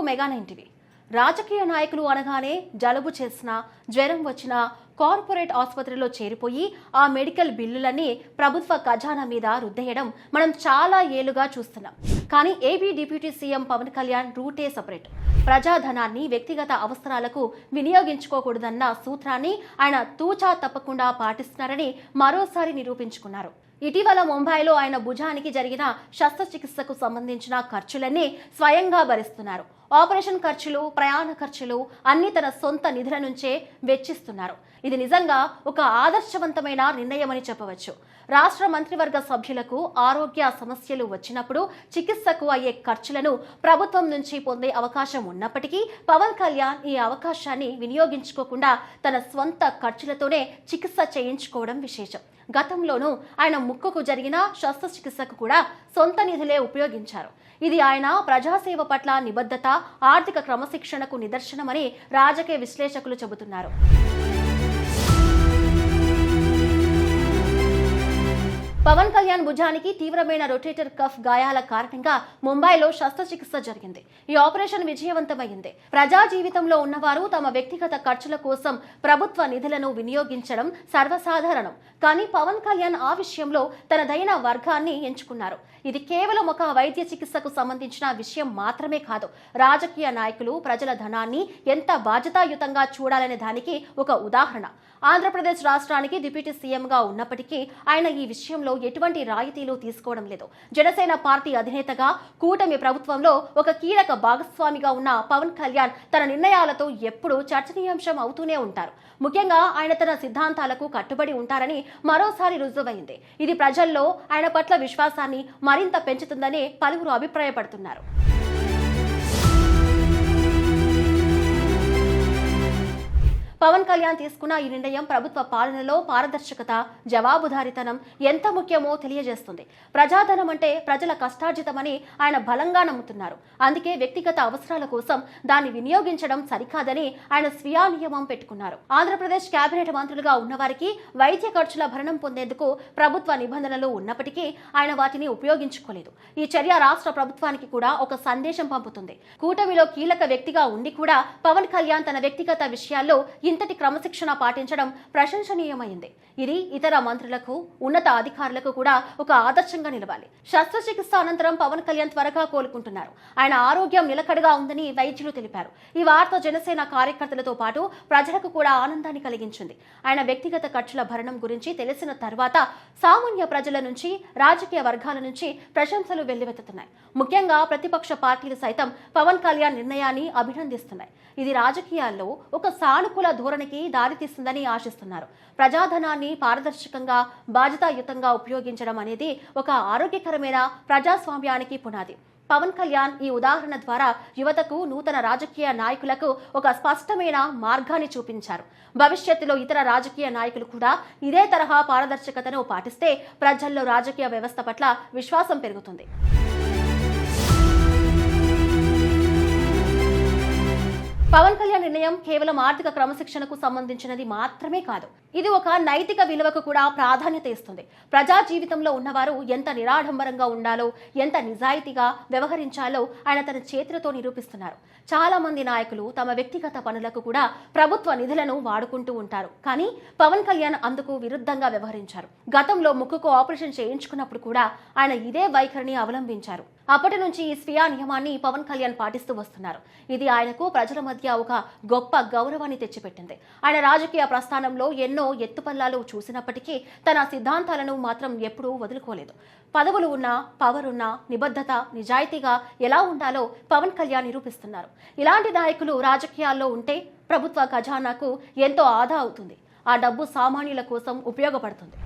Mega 9 రాజకీయ నాయకులు అనగానే జలుబు చేసినా జ్వరం వచ్చినా కార్పొరేట్ ఆసుపత్రిలో చేరిపోయి ఆ మెడికల్ బిల్లులన్నీ ప్రభుత్వ ఖజానా మీద రుద్దేయడం మనం చాలా ఏళ్లుగా చూస్తున్నాం. కానీ AP deputy CM Pawan Kalyan రూటే సెపరేట్. ప్రజాధనాన్ని వ్యక్తిగత అవసరాలకు వినియోగించుకోకూడదన్న సూత్రాన్ని ఆయన తూచా తప్పకుండా పాటిస్తున్నారని మరోసారి నిరూపించుకున్నారు. ఇటీవల ముంబైలో ఆయన భుజానికి జరిగిన శస్త్రచికిత్సకు సంబంధించిన ఖర్చులన్నీ స్వయంగా భరిస్తున్నారు. ఆపరేషన్ ఖర్చులు, ప్రయాణ ఖర్చులు అన్ని తన సొంత నిధుల నుంచే వెచ్చిస్తున్నారు. ఇది నిజంగా ఒక ఆదర్శవంతమైన నిర్ణయమని చెప్పవచ్చు. రాష్ట్ర మంత్రివర్గ సభ్యులకు ఆరోగ్య సమస్యలు వచ్చినప్పుడు చికిత్సకు అయ్యే ఖర్చులను ప్రభుత్వం నుంచి పొందే అవకాశం ఉన్నప్పటికీ పవన్ కళ్యాణ్ ఈ అవకాశాన్ని వినియోగించుకోకుండా తన స్వంత ఖర్చులతోనే చికిత్స చేయించుకోవడం విశేషం. గతంలోనూ ఆయన ముక్కుకు జరిగిన శస్త్రచికిత్సకు కూడా సొంత నిధులే ఉపయోగించారు. ఇది ఆయన ప్రజాసేవ పట్ల నిబద్ధత, ఆర్థిక క్రమశిక్షణకు నిదర్శనమని రాజకీయ విశ్లేషకులు చెబుతున్నారు. పవన్ కళ్యాణ్ భుజానికి తీవ్రమైన రొటేటర్ కఫ్ గాయాల కారణంగా ముంబైలో శస్త్రచికిత్స జరిగింది. ఈ ఆపరేషన్ విజయవంతమైంది. ప్రజా జీవితంలో ఉన్నవారు తమ వ్యక్తిగత ఖర్చుల కోసం ప్రభుత్వ నిధులను వినియోగించడం సర్వసాధారణం. కానీ పవన్ కళ్యాణ్ ఆ విషయంలో తనదైన వర్గాన్ని ఎంచుకున్నారు. ఇది కేవలం ఒక వైద్య చికిత్సకు సంబంధించిన విషయం మాత్రమే కాదు. రాజకీయ నాయకులు ప్రజల ధనాన్ని ఎంత బాధ్యతాయుతంగా చూడాలనే దానికి ఒక ఉదాహరణ. ఆంధ్రప్రదేశ్ రాష్ట్రానికి డిప్యూటీ సీఎంగా ఉన్నప్పటికీ ఆయన ఈ విషయంలో ఎటువంటి రాయితీలు తీసుకోవడం లేదు. జనసేన పార్టీ అధినేతగా కూటమి ప్రభుత్వంలో ఒక కీలక భాగస్వామిగా ఉన్న పవన్ కళ్యాణ్ తన నిర్ణయాలతో ఎప్పుడూ చర్చనీయాంశం అవుతూనే ఉంటారు. ముఖ్యంగా ఆయన తన సిద్ధాంతాలకు కట్టుబడి ఉంటారని మరోసారి రుజువైంది. ఇది ప్రజల్లో ఆయన పట్ల విశ్వాసాన్ని మరింత పెంచుతుందని పలువురు అభిప్రాయపడుతున్నారు. పవన్ కళ్యాణ్ తీసుకున్న ఈ నిర్ణయం ప్రభుత్వ పాలనలో పారదర్శకత, జవాబుదారీతనం ఎంత ముఖ్యమో తెలియజేస్తుంది. ప్రజాధనం అంటే ప్రజల కష్టార్జితమని ఆయన బలంగా నమ్ముతున్నారు. అందుకే వ్యక్తిగత అవసరాల కోసం దాన్ని వినియోగించడం సరికాదని ఆయన స్వీయ నియమం పెట్టుకున్నారు. ఆంధ్రప్రదేశ్ కేబినెట్ మంత్రులుగా ఉన్నవారికి వైద్య ఖర్చుల భరణం పొందేందుకు ప్రభుత్వ నిబంధనలు ఉన్నప్పటికీ ఆయన వాటిని ఉపయోగించుకోలేదు. ఈ చర్య రాష్ట్ర ప్రభుత్వానికి కూడా ఒక సందేశం పంపుతుంది. కూటమిలో కీలక వ్యక్తిగా ఉండి కూడా పవన్ కళ్యాణ్ తన వ్యక్తిగత విషయాల్లో ఇంతటి క్రమశిక్షణ పాటించడం ప్రశంసనీయమైంది. ఇది ఇతర మంత్రులకు, ఉన్నత అధికారులకు కూడా ఒక ఆదర్శంగా నిలవాలి. శస్త్రచికిత్స అనంతరం పవన్ కళ్యాణ్ త్వరగా కోలుకుంటున్నారు. ఆయన ఆరోగ్యం నిలకడగా ఉందని వైద్యులు తెలిపారు. ఈ వార్త జనసేన కార్యకర్తలతో పాటు ప్రజలకు కూడా ఆనందాన్ని కలిగించింది. ఆయన వ్యక్తిగత ఖర్చుల భరణం గురించి తెలిసిన తర్వాత సామాన్య ప్రజల నుంచి, రాజకీయ వర్గాల నుంచి ప్రశంసలు వెల్లువెత్తుతున్నాయి. ముఖ్యంగా ప్రతిపక్ష పార్టీలు సైతం పవన్ కళ్యాణ్ నిర్ణయాన్ని అభినందిస్తున్నాయి. ఇది రాజకీయాల్లో ఒక సానుకూల ధోరణికి దారితీస్తుందని ఆశిస్తున్నారు. ప్రజాధనాన్ని పారదర్శకంగా, బాధ్యతాయుతంగా ఉపయోగించడం అనేది ఒక ఆరోగ్యకరమైన ప్రజాస్వామ్యానికి పునాది. పవన్ కళ్యాణ్ ఈ ఉదాహరణ ద్వారా యువతకు, నూతన రాజకీయ నాయకులకు ఒక స్పష్టమైన మార్గాన్ని చూపించారు. భవిష్యత్తులో ఇతర రాజకీయ నాయకులు కూడా ఇదే తరహా పారదర్శకతను పాటిస్తే ప్రజల్లో రాజకీయ వ్యవస్థ పట్ల విశ్వాసం పెరుగుతుంది. పవన్ కళ్యాణ్ నిర్ణయం కేవలం ఆర్థిక క్రమశిక్షణకు సంబంధించినది మాత్రమే కాదు. ఇది ఒక నైతిక విలువకు కూడా ప్రాధాన్యత ఇస్తుంది. ప్రజా జీవితంలో ఉన్నవారు ఎంత నిరాడంబరంగా ఉండాలో, ఎంత నిజాయితీగా వ్యవహరించాలో ఆయన తన చేతులతో నిరూపిస్తున్నారు. చాలా మంది నాయకులు తమ వ్యక్తిగత పనులకు కూడా ప్రభుత్వ నిధులను వాడుకుంటూ ఉంటారు. కానీ పవన్ కళ్యాణ్ అందుకు విరుద్ధంగా వ్యవహరించారు. గతంలో ముక్కుకు ఆపరేషన్ చేయించుకున్నప్పుడు కూడా ఆయన ఇదే వైఖరిని అవలంబించారు. అప్పటి నుంచి ఈ స్వీయ నియమాన్ని పవన్ కళ్యాణ్ పాటిస్తూ వస్తున్నారు. ఇది ఆయనకు ప్రజల మధ్య ఒక గొప్ప గౌరవాన్ని తెచ్చిపెట్టింది. ఆయన రాజకీయ ప్రస్థానంలో ఎన్నో ఎత్తుపల్లాలు చూసినప్పటికీ తన సిద్ధాంతాలను మాత్రం ఎప్పుడూ వదులుకోలేదు. పదవులు ఉన్నా, పవర్ ఉన్నా, నిబద్ధత, నిజాయితీగా ఎలా ఉండాలో పవన్ కళ్యాణ్ నిరూపిస్తున్నారు. ఇలాంటి నాయకులు రాజకీయాల్లో ఉంటే ప్రభుత్వ ఖజానాకు ఎంతో ఆదా అవుతుంది. ఆ డబ్బు సామాన్యుల కోసం ఉపయోగపడుతుంది.